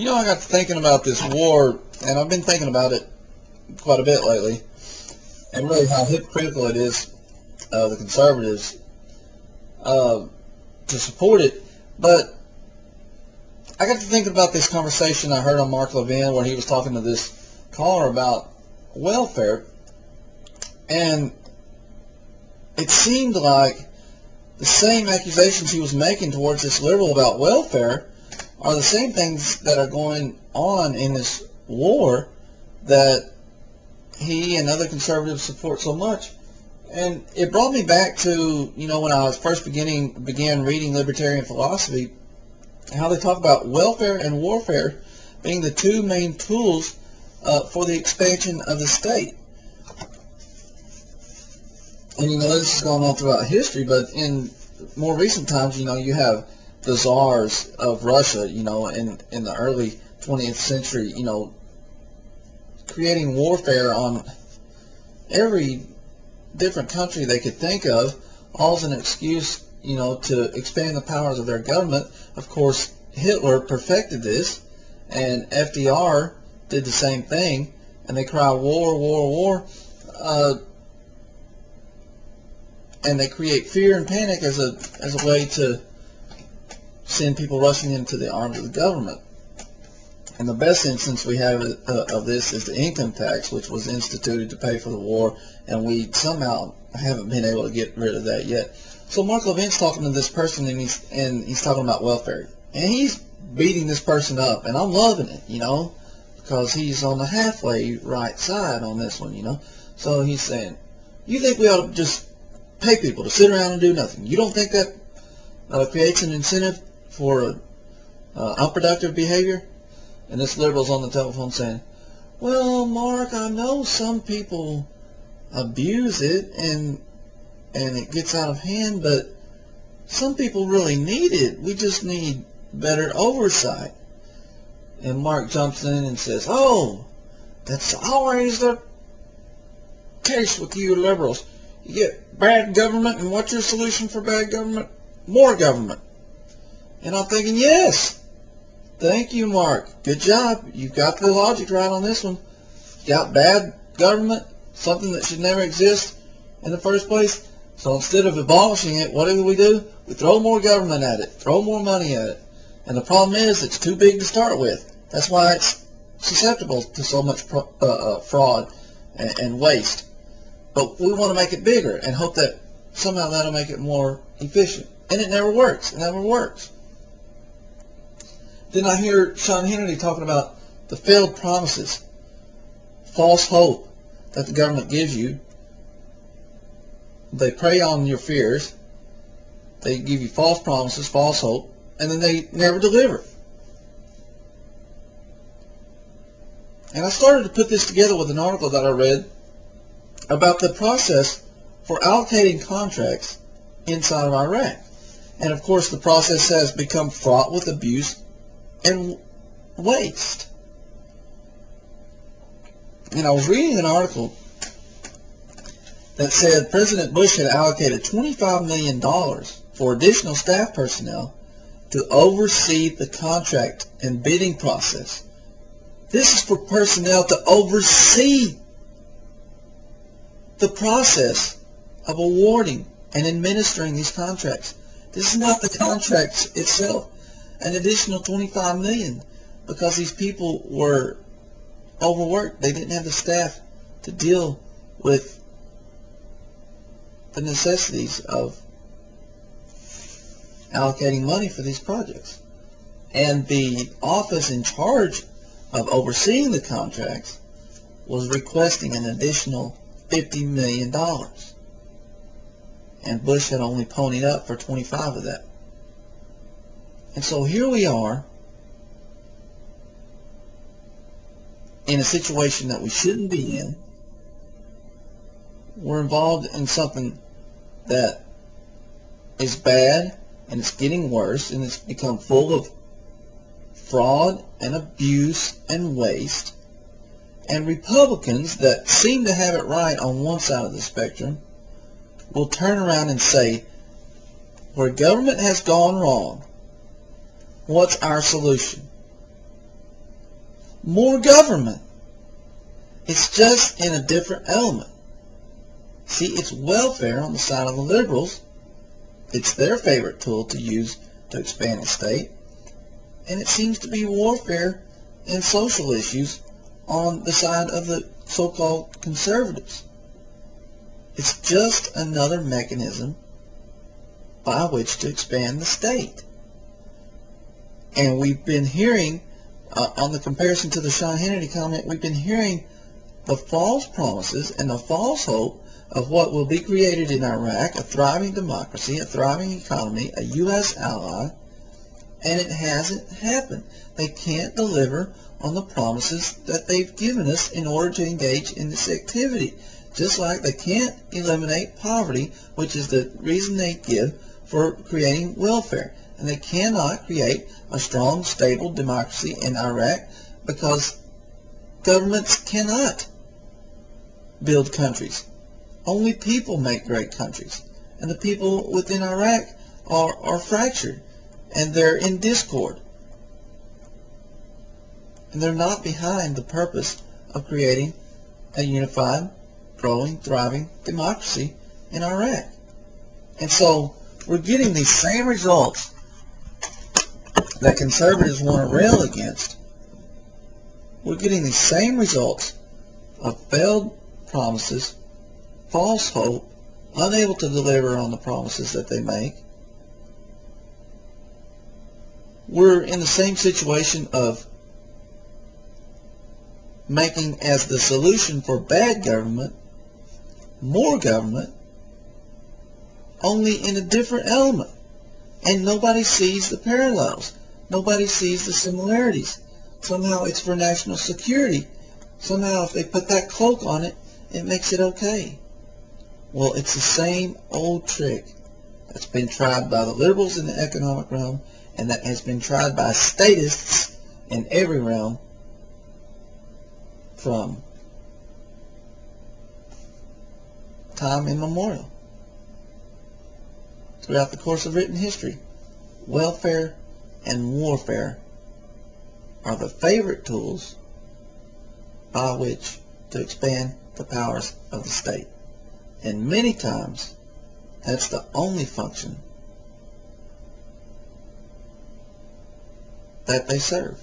You know, I got to thinking about this war, and I've been thinking about it quite a bit lately, and really how hypocritical it is, the conservatives, to support it. But I got to thinking about this conversation I heard on Mark Levin where he was talking to this caller about welfare, and it seemed like the same accusations he was making towards this liberal about welfare are the same things that are going on in this war that he and other conservatives support so much. And it brought me back to, you know, when I was first began reading libertarian philosophy, how they talk about welfare and warfare being the two main tools for the expansion of the state. And, you know, this has gone on throughout history, but in more recent times, you know, you have the czars of Russia, you know, in the early 20th century, you know, creating warfare on every different country they could think of, all as an excuse, you know, to expand the powers of their government. Of course, Hitler perfected this, and FDR did the same thing, and they cry war, war, war, and they create fear and panic as a way to send people rushing into the arms of the government. And the best instance we have of this is the income tax, which was instituted to pay for the war, and we somehow haven't been able to get rid of that yet. So Mark Levin's talking to this person, and he's talking about welfare, and he's beating this person up, and I'm loving it, you know, because he's on the halfway right side on this one, you know. So he's saying, you think we ought to just pay people to sit around and do nothing? You don't think that creates an incentive for unproductive behavior? And this liberal's on the telephone saying, well, Mark, I know some people abuse it and it gets out of hand, but some people really need it. We just need better oversight. And Mark jumps in and says, oh, that's always the case with you liberals. You get bad government, and what's your solution for bad government? More government. And I'm thinking, yes. Thank you, Mark. Good job. You've got the logic right on this one. You got bad government, something that should never exist in the first place. So instead of abolishing it, what do? We throw more government at it, throw more money at it. And the problem is it's too big to start with. That's why it's susceptible to so much fraud and waste. But we want to make it bigger and hope that somehow that'll make it more efficient. And it never works. It never works. Then I hear Sean Hannity talking about the failed promises, false hope that the government gives you. They prey on your fears. They give you false promises, false hope, and then they never deliver. And I started to put this together with an article that I read about the process for allocating contracts inside of Iraq. And of course the process has become fraught with abuse and waste. And I was reading an article that said President Bush had allocated $25 million for additional staff personnel to oversee the contract and bidding process. This is for personnel to oversee the process of awarding and administering these contracts. This is not the contracts itself. An additional $25 million because these people were overworked. They didn't have the staff to deal with the necessities of allocating money for these projects. And the office in charge of overseeing the contracts was requesting an additional $50 million. And Bush had only ponied up for 25 of that. And so here we are in a situation that we shouldn't be in. We're involved in something that is bad, and it's getting worse, and it's become full of fraud and abuse and waste. And Republicans that seem to have it right on one side of the spectrum will turn around and say, where government has gone wrong, what's our solution? more government. It's just in a different element. See, it's welfare on the side of the liberals. It's their favorite tool to use to expand the state. And it seems to be warfare and social issues on the side of the so-called conservatives. It's just another mechanism by which to expand the state. And we've been hearing, on the comparison to the Sean Hannity comment, we've been hearing the false promises and the false hope of what will be created in Iraq, a thriving democracy, a thriving economy, a U.S. ally, and it hasn't happened. They can't deliver on the promises that they've given us in order to engage in this activity. Just like they can't eliminate poverty, which is the reason they give for creating welfare. And they cannot create a strong, stable democracy in Iraq because governments cannot build countries. Only people make great countries. And the people within Iraq are fractured. And they're in discord. And they're not behind the purpose of creating a unified, growing, thriving democracy in Iraq. And so we're getting these same results that conservatives want to rail against. We're getting these same results of failed promises, false hope, unable to deliver on the promises that they make. We're in the same situation of making as the solution for bad government more government, only in a different element. And nobody sees the parallels. Nobody sees the similarities. Somehow it's for national security. Somehow if they put that cloak on it, it makes it okay. Well, it's the same old trick that's been tried by the liberals in the economic realm and that has been tried by statists in every realm from time immemorial. Throughout the course of written history, welfare and warfare are the favorite tools by which to expand the powers of the state. And many times, that's the only function that they serve.